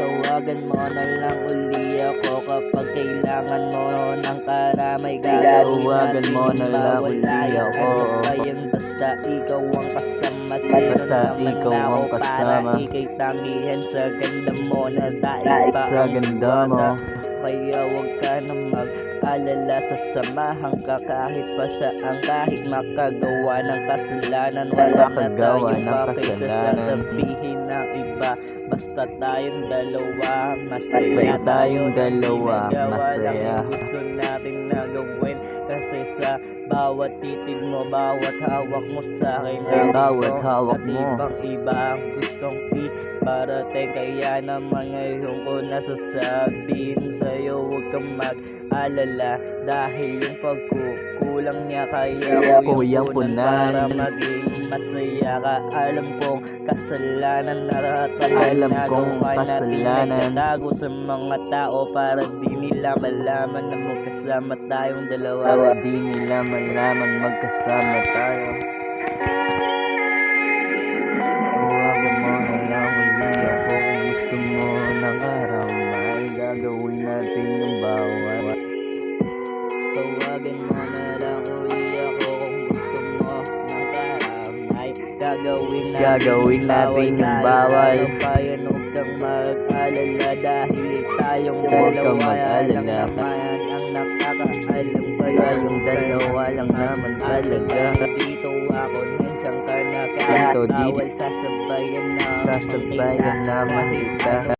Tawagan mo na lang uli ako kapag kailangan mo ng karamay. Tawagan mo na lang uli ako. Ano ba yan, basta ikaw ang kasama. Basta ikaw ang kasama. Para ika'y tangihan sa ganda mo na dahil pa Sa ganda mo. Kaya wag ka na mag-alala, sasamahan ka kahit pa saan, kahit makagawa ng kasalanan. Wala na tayong papel sa sasabihin ng iba. Basta tayong dalawa masaya. Basta tayong dalawa masaya. Gusto natin na gawin kasi sa bawat titig mo, bawat hawak mo sa akin, bawat hawak mo, ibang iba ang gustong iparating. Kaya naman ngayon ko nasasabihin sa'yo, huwag kang mag-alala, dahil yung pagkukulang niya kaya ko yung punan para maging masaya ka. Alam kong kasalanan na natin nagtago sa mga tao para di nila malaman na magkasama tayong dalawa. Para di nila malaman magkasama tayo. Tawagan mo na lang uli ako kung gusto mo ng araw. May gagawin natin yung bawal. Tawagan mo na lang uli ako kung gusto mo ng karamay. Gagawin natin yung bawal. Huwag kang mag-alala, dahil tayong dalawa lang naman ang nakakaalam. Tayong dalawa lang naman talaga. Dito ako, nandiyan ka na kahit bawal, sasabayan naman kita.